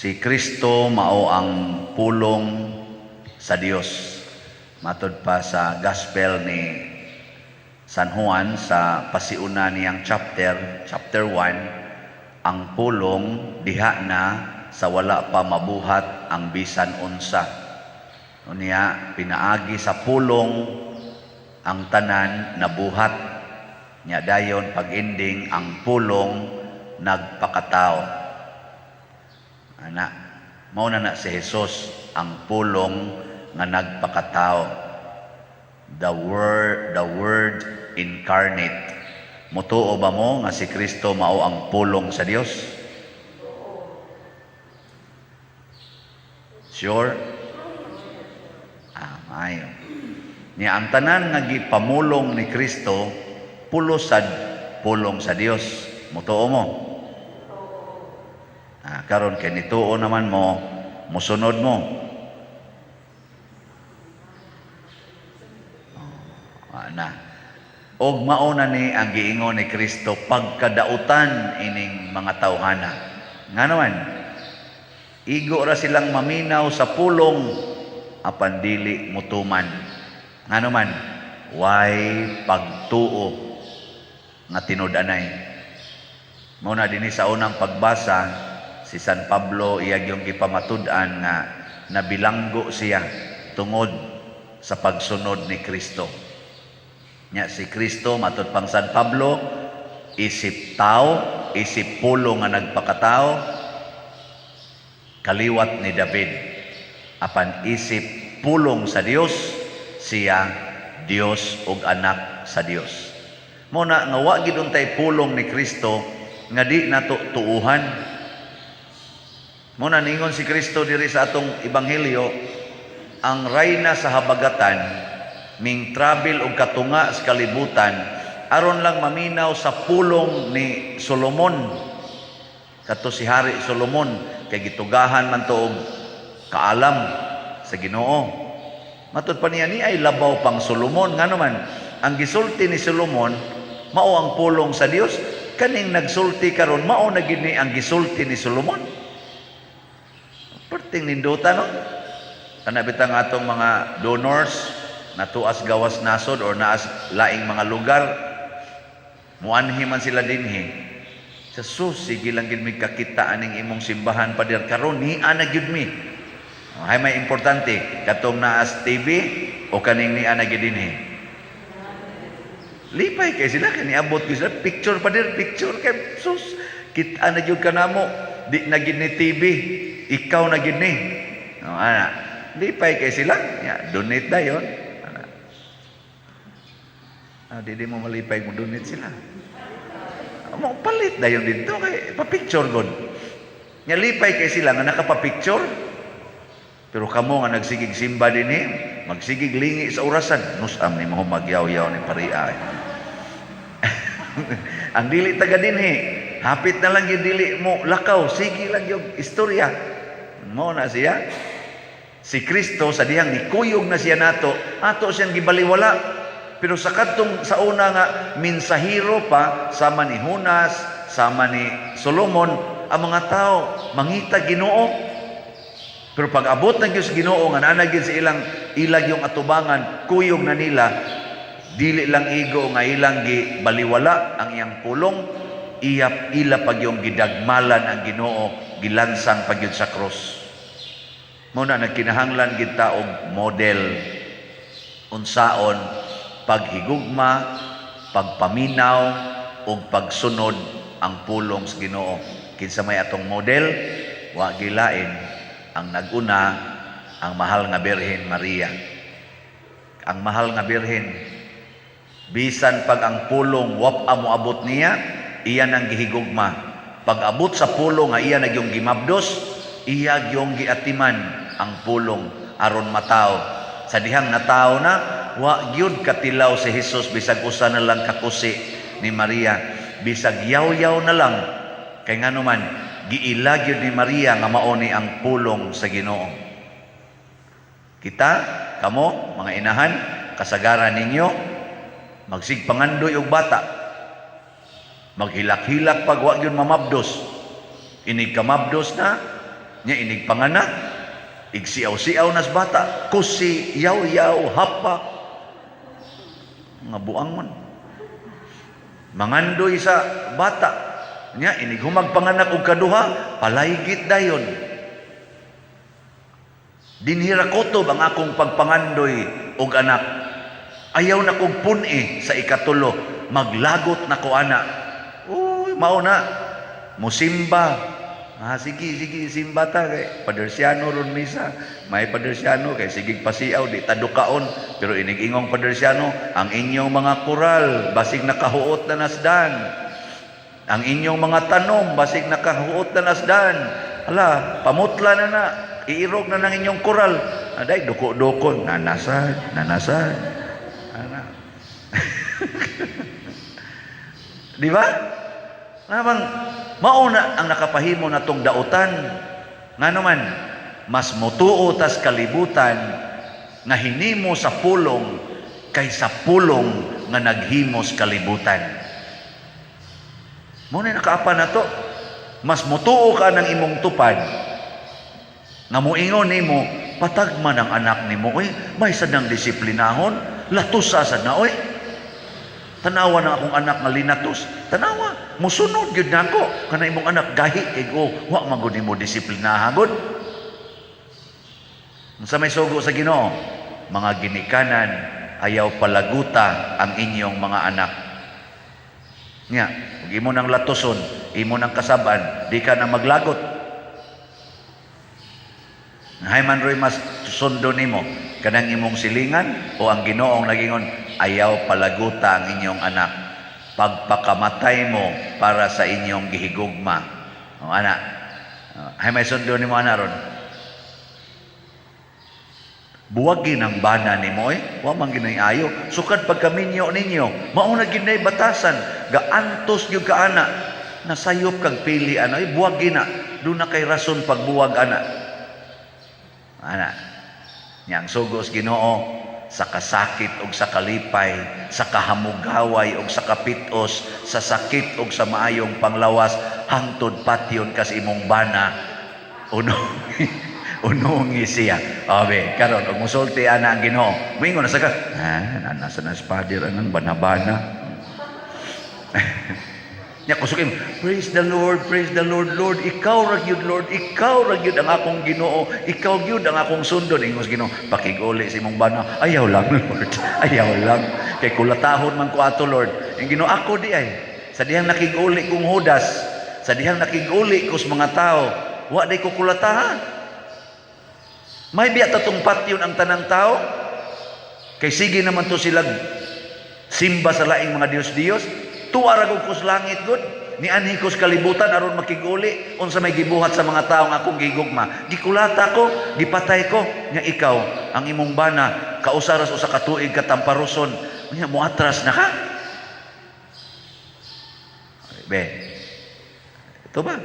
Si Kristo mao ang pulong sa Dios. Matod pa sa Gospel ni San Juan sa pasiuna niyang chapter 1, ang pulong diha na sa wala pa mabuhat ang bisan unsa. Unya pinaagi sa pulong ang tanan nabuhat. Nya dayon pag-ending ang pulong nagpakatao. Ana, mao na si Jesus ang pulong nga nagpakatao. The word incarnate. Mutuo ba mo nga si Kristo mao ang pulong sa Dios? Sure? Maayo. Niya ang tanan nga gipamulong ni Kristo pulusad pulong sa Dios. Mutuo mo? Karon kay nituo naman mo, musunod mo. Na. Og mauna ni ang giingon ni Kristo pagkadautan ining mga tawhana. Nga naman, igo ra silang maminaw sa pulong apan dili mutuman. Nga naman, way pagtuo nga tinud-anay. Muna dinhi sa unang pagbasa, si San Pablo iyag yung gipamatud-an nga nabilanggo siya tungod sa pagsunod ni Kristo. Nya si Kristo matud pang San Pablo, isip tao, isip pulong nga nagpakatao, kaliwat ni David. Apan isip pulong sa Dios, siya Dios ug anak sa Dios. Muna nga wa gid untay pulong ni Kristo nga di nato tuuhan. Muna ningon si Kristo diri sa atong ebanghelyo, ang rayna sa habagatan ming travel og katunga sa kalibutan aron lang maminaw sa pulong ni Solomon. Kato si Hari Solomon kay gitugahan man to og kaalam sa Ginoo. Matud pa niya ni ay labaw pang Solomon. Nga naman ang gisulti ni Solomon mao ang pulong sa Dios. Kaning nagsulti karon mao na gid ni ang gisulti ni Solomon. Perting ninduta no. Kana bitang atong mga donors na tuas gawas nasod or naas laing mga lugar, muanhi man sila dinhi. Sa sige lang gid mi kakita aning imong simbahan pader karon ni ana gyud mi. Hay may importante katong naas TV o kaning ni ana gyud dinhi. Lipay kay sila kani abot gyud sila picture pader picture kay sus kita na gyud kanamo di na gyud ni TV, ikaw na gyud ni. Ana lipay kay sila ya donate dayon. Di mo malipay mo donate sila. Mo palit dayon dito kay pa-picture god. Nya lipay kay sila nga nakapa-picture. Pero kamo nga nagsigig simba dinhi, magsigig lingi sa orasan, nusam ni mo magyaw-yaw ni pariay. Ang dili taga dinhi, hapit na lang yung dili mo lakaw, sige lang yung istorya. Mo na siya. Si Kristo sa dihang nikuyog na siya nato, ato siyang gibaliwala. Pero sa kadtong sa una nga minsahiro pa sama ni Jonas, sama ni Solomon, ang mga tao mangita Ginoo. Pero pag abot na gyud sa Ginoo nga nanay gyud sa ilag yung atubangan, kuyog na nila, dili lang igo nga ilang gibaliwala ang iyang pulong, ila pag yung gidagmalan ang Ginoo, gilansang pag yun sa cross. Muna nagkinahanglan gid ta og model unsaon paghigugma, pagpaminaw, o pagsunod ang pulong sa Ginoo. Kinsa may atong model, wa gilain ang naguna, ang mahal nga Birhen Maria. Ang mahal nga Birhen, bisan pag ang pulong wap mo abot niya, iya nang gihigugma. Pag abot sa pulong nga iya nagyong gimabdos, iya gyong giatiman ang pulong aron matao. Sa dihang natao na, wa gyud katilaw si Jesus bisag usa na lang kakusi ni Maria, bisag yaw-yaw na lang kay nganuman giila gyud ni Maria nga mao ni ang pulong sa Ginoo. Kita kamo mga inahan, kasagaran ninyo magsigpangandoy og bata, maghilak-hilak pag wa gyud mamabdos. Inig kamabdos na Nya inig panganak, igsiaw-siaw nas bata, kusi, yaw-yaw, hapak, nga buang man. Mangandoy sa bata, nya inig humag panganak og kaduha, palaygit dayon. Dinhira kutob ang akong pagpangandoy og anak. Ayaw na kong puni sa ikatulo, maglagot na ko ana. Uy, mao na, musimba. Sige, simba ta kay Padersiano ron misa. May Padersiano kay sige pasiaw di tadukaon, pero inig-ingong Padersiano, ang inyong mga koral basig nakahuot na nasdan. Ang inyong mga tanom basig nakahuot na nasdan. Hala, pamutla na. Iirog na ng inyong koral. Aday duko-dukon, nanasad. Ana. Di ba? Namang mauna ang nakapahimo na tong dautan. Nga naman, mas mutuo tas kalibutan nga hinimo sa pulong kaysa pulong nga naghimos kalibutan. Muna nakaapa na to. Mas mutuo ka ng imong tupad nga muingon nimo, patagman ang anak nimo, oy, may sadang disiplinahon, latusa sad na, oy. Tanawa na akong anak nga linatos. Tanawa, musunod gyud nako kana imong anak gahi kay wa magud nimo disiplinahagon. Unsa may sugo sa Ginoo? Mga ginikanan, ayaw palaguta ang inyong mga anak. Nya, ug imo nang latoson, imo nang kasaban, di ka na maglagot. Hay man roy mas sundo nimo kanang imong silingan o ang Ginoong nagingon ayaw palaguta ang inyong anak pagpakamatay mo para sa inyong gihigugma. O ana, hay may sundo nimo ana ron. Buwagin ang bana nimo wa man ginay ayo sukad pagkaminyo ninyo mao na ginay batasan gaantos gyud ka ana nasayop kag pili ana buwagin na do na kay rason pagbuwag ana. Ana, niyang sugos Ginoo sa kasakit ug sa kalipay, sa kahamugaway ug sa kapitos, sa sakit ug sa maayong panglawas, hangtod patyon kas imong bana, unungi siya. Abe, karon ug musulti ana ang Ginoo. Mingon na sa ka, nasa nas padir anang bana-bana. Nya kusukin, praise the Lord, Lord, ikaw ra gyud Lord, ikaw ra gyud ang akong Ginoo, ikaw gyud ang akong sundon. Ingos Ginoo, pakiguli sa imong bana, ayaw lang Lord, ayaw lang. Kay kulatahon man ko ato Lord. Ang Ginoo ako di ay, sa dihang nakiguli kong hudas, sa dihang nakiguli ko sa mga tao, wa day ko kulatahan. May biya tatong patyon ang tanang tao, kay sige naman to sila simba sa laing mga Diyos-Diyos. Tuwa ra ko sa langit gud ni anhi ko sa kalibutan aron makiguli unsa may gibuhat sa mga taong akong gigugma. Gikulata ko, gipatay ko nga ikaw ang imong bana kausaras usa ka tuig katamparuson. Nya moatras na ka. Be. Ito ba?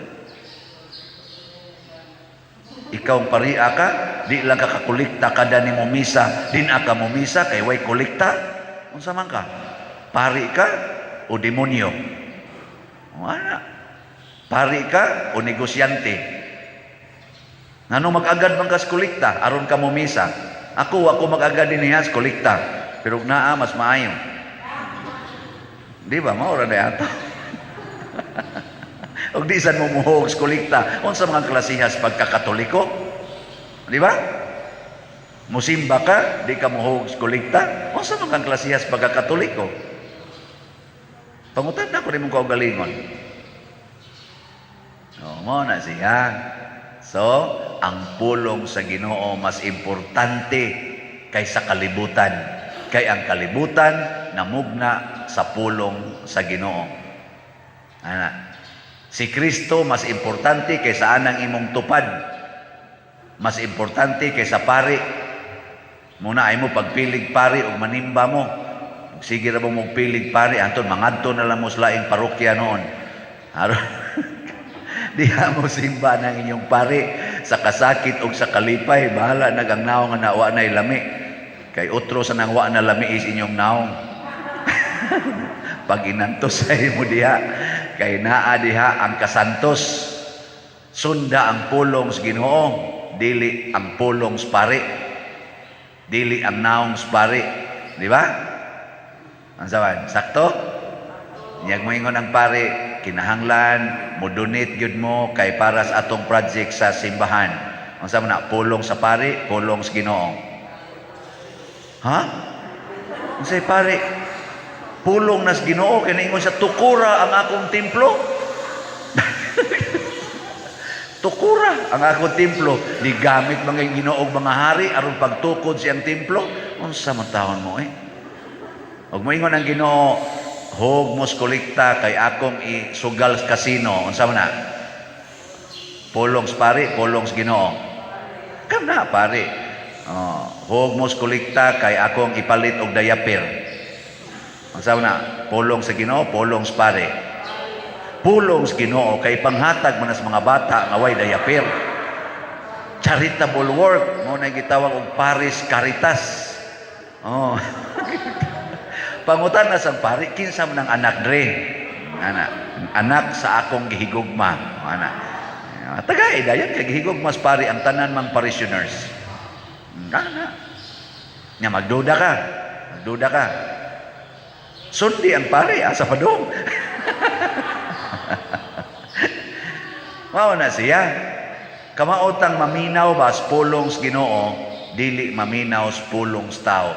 Ikaw pariya ka, di lang ka kakolekta kada nimo misa, din aka mo misa kay way kolekta. Unsa man ka? Pari ka o demonyo? Wala. Pari ka o negosyante? Ngano mag-agad man ka sa kolekta aron ka mo misa? Ako mag-agad din niya sa kolekta, pero naa mas maayo. Di ba? Maura na yata. Og di san mo muhog sa kolekta, unsa mga klasihas pagkakatoliko? Di ba? Musimba ka, di ka muhog sa kolekta, unsa mga klasihas pagkakatoliko? Pangutan na ko rin mong kaugalingon. Mo na siya. So, ang pulong sa Ginoo mas importante kaysa kalibutan. Kay ang kalibutan namugna sa pulong sa Ginoo. Ana. Si Kristo mas importante kaysa anang imong tupad. Mas importante kaysa pari. Muna ay mo pagpilig pari o manimba mo. Sige ra mong pilig pari anton mangadto na lang mo sa laing parokya noon. Diha mo simba ng inyong pari sa kasakit o sa kalipay, bahala nagang naong nga nawa na lami. Kay utro sa nang wa na lami is inyong naong. Pag inantos ay mo diha, kay naa diha ang kasantos. Sunda ang pulong sa Ginoo, dili ang pulong sa pari. Dili ang naong sa pari. Di ba? Ang saban, sakto? Niyag mo ingon ang pari, kinahanglan, mo donate gyud mo kay para sa atong project sa simbahan. Ang saban na, pulong sa pari, pulong sa Ginoo. Ha? Ang say pari, pulong na sa Ginoo, kaya ingon sa tukura ang akong templo. Tukura ang akong templo. Di gamit mga Ginoog mga hari aron pagtukod siyang templo. Unsa man taon mo Ug moingon ang Ginoo, hog mos kolekta kay akong isugal sa kasino. Unsa man na? Pulong sa pari, pulong sa Ginoo. Kana pari. Hog mos kolekta kay akong ipalit og diaper. Unsa man na? Pulong sa Ginoo, pulong sa pari. Pulong sa Ginoo kay panghatag man sa mga bata nga way diaper. Charitable work mo na gitawag og Paris Caritas. Pangutan na sang pari, kinsa man ang anak dre? Anak sa akong gihigugma. Tagay dayon kay gihigugma sa pari ang tanan mang parishioners. Nya magduda ka. Sundi ang pari asa padung. Mao na siya. Kamaotang maminaw ba sa pulong sa Ginoo, dili maminaw sa pulong sa tao.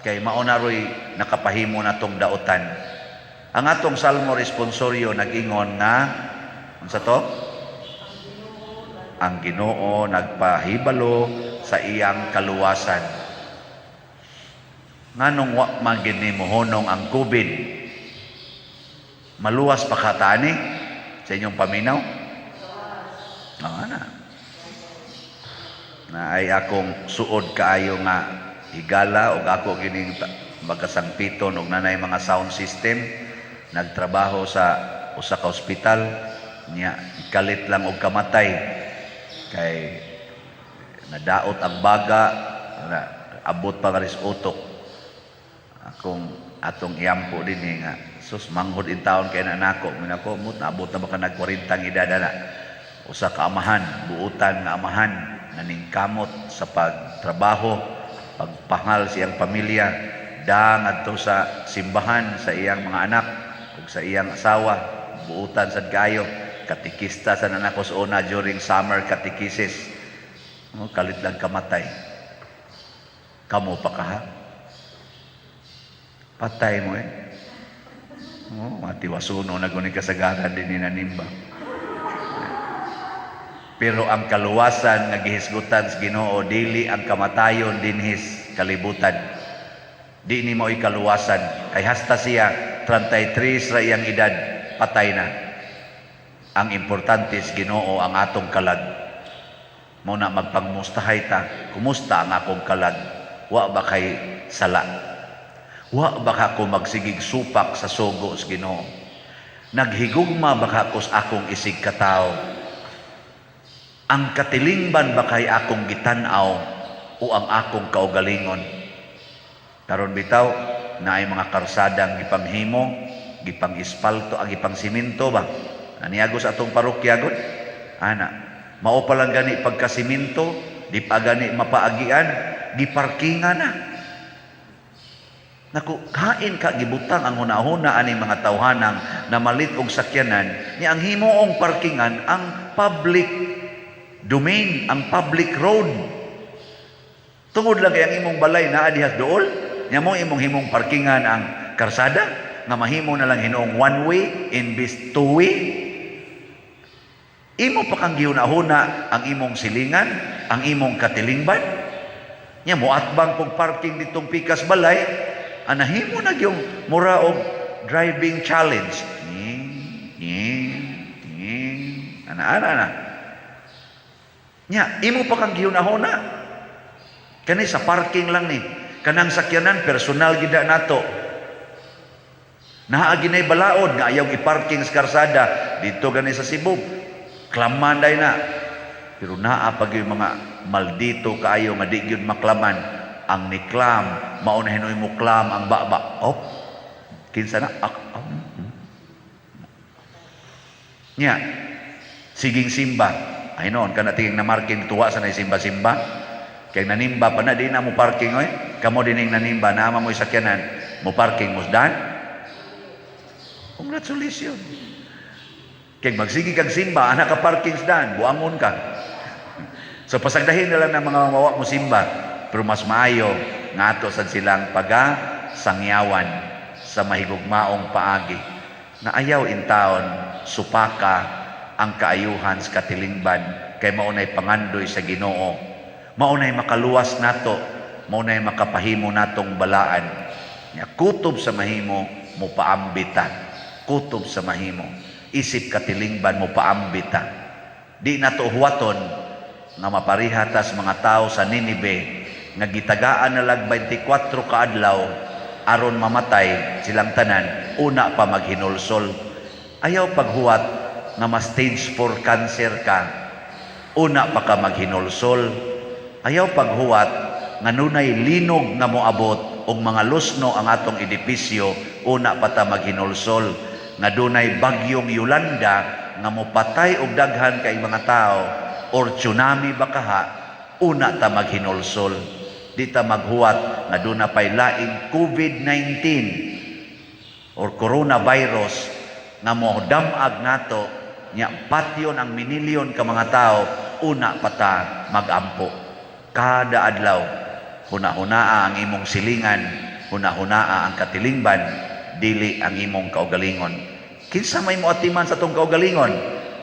Kay mao na roy nakapahimo na tong dautan. Ang atong salmo responsoryo nag-ingon nga unsa to? Ang Ginoo nagpahibalo sa iyang kaluwasan. Nganong wa man gid nimo honong ang COVID? Maluwas pa ka tani sa inyong paminaw? Na ay akong suod kaayo nga higala og ako gining magkasangpiton og nanay mga sound system, nagtrabaho sa usa ka ospital niya, kalit lang og kamatay kay nadaot ang baga, abot pa ris utok. Atong iyampo din nga sus manghod in taon kay nanako minako mut naabot na baka nag 40 edad na. Usa ka amahan, buutan nga amahan naningkamot sa pagtrabaho, pagpangal siyang pamilya, ngadto sa simbahan sa iyang mga anak ug sa iyang asawa, buutan sad kaayo, katikista sa nanakos una during summer catechesis. Kalit lang kamatay. Kamo pa ka ha? Patay mo matiwasuno na guni kasagaran din ni nanimba. Pero ang kaluwasan nga gihisgutan sa Ginoo dili ang kamatayon dinhis kalibutan. Di ni mo kaluwasan kay hasta siya 33 ra iyang edad patay na. Ang importante sa Ginoo ang atong kalag. Mao na magpangmustahay ta, kumusta ang akong kalag? Wa ba kay sala? Wa ba ka ko magsigig supak sa sugo sa Ginoo? Naghigugma ba ka ko sa akong isig katao? Ang katilingban ba kay akong gitanaw o ang akong kaugalingon? Karon bitaw na ay mga karsadang gipanghimo, gipang ispalto, ang gipang simento ba? Aniago sa atong parokya gud. Mao pa lang gani pagkasiminto, di pa gani mapaagian, giparkingan na. Naku, kain ka gibutang ang hunahuna ani mga tawhanang na malit og sakyanan, ni ang himuong parkingan ang public domain, ang public road. Tungod lang kay ang imong balay naa dihas dool, nya mo imong himong parkingan ang karsada nga mahimo na lang hinoong one way imbis two way. Imo pa kang gihunahuna ang imong silingan, ang imong katilingban. Nya moatbang pog parking ditong pikas balay, anahimo na yung mura og driving challenge. Ana. Nya, imo pa kang gihunahuna. Kani sa parking lang ni. Kanang sakyanan, personal gida nato. Naa ginay balaod nga ayaw i-parking sa karsada dito gani sa Cebu. Klamanday na. Pero naa pag yung mga maldito kaayo nga di gyud maklaman. Ang niklam, maunahin mo klam ang baba. Kinsa na? Nya, Siging simba. Ay noon, ka natingin na marking tuwa sa na simba-simba. Kaya nanimba pa na, di na mo parking, oy. Kamo din yung nanimba, naama mo isakyanan, mo parking mo dan. Congratulations. Kaya magsigi kang simba, anak ka parking dan, buangon ka. So pasagdahin na lang ng mga mawa mo simba, pero mas maayo, nga ato sa silang sangyawan sa mahigugmaong paagi. Na ayaw in taon, supaka ang kaayuhan sa katilingban, kay maunay pangandoy sa Ginoo. Maunay makaluwas nato, maunay makapahimo natong balaan. Kutob sa mahimo, mo paambita. Kutob sa mahimo. Isip katilingban mo paambita. Di nato huwaton nga maparihatas mga tao sa Ninibe nga gitagaan na lag 24 kaadlaw aron mamatay silang tanan, una pa maghinulsol. Ayaw paghuwat nga ma-stage 4 cancer ka, una pa ka maghinulsol. Ayaw paghuwat nga nunay linog nga moabot og mga lusno ang atong edipisyo, una pa ta maghinulsol. Nga dunay bagyong Yolanda nga mopatay og daghan kay mga tao or tsunami bakaha, una ta maghinulsol. Di ta maghuwat nga duna pay laing COVID-19 or coronavirus nga mo damag nato nya patyon ang minilyon ka mga tao, una pa ta magampo. Kada adlaw, huna-hunaa ang imong silingan, huna-hunaa ang katilingban, dili ang imong kaugalingon. Kinsa may moatiman sa tong kaugalingon?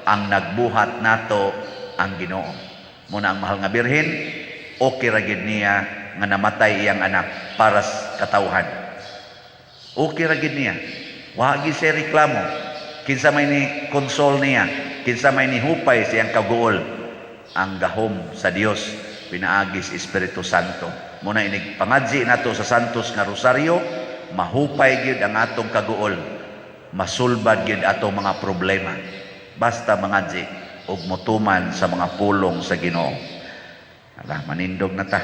Ang nagbuhat nato ang Ginoo. Muna ang mahal nga birhen, okay ra gid niya nga namatay iyang anak para sa katawhan. Okay ra gid niya. Wa gid siya reklamo. Kinsa may ni console niya, kinsa may ni hupay siyang kaguol. Ang gahom sa Dios pinaagis Espiritu Santo. Muna inig pangadji nato sa santos nga rosaryo, mahupay gyud ang atong kaguol. Masulbad gyud atong mga problema. Basta mangadji ug motuman sa mga pulong sa Ginoo. Ala, manindog na ta.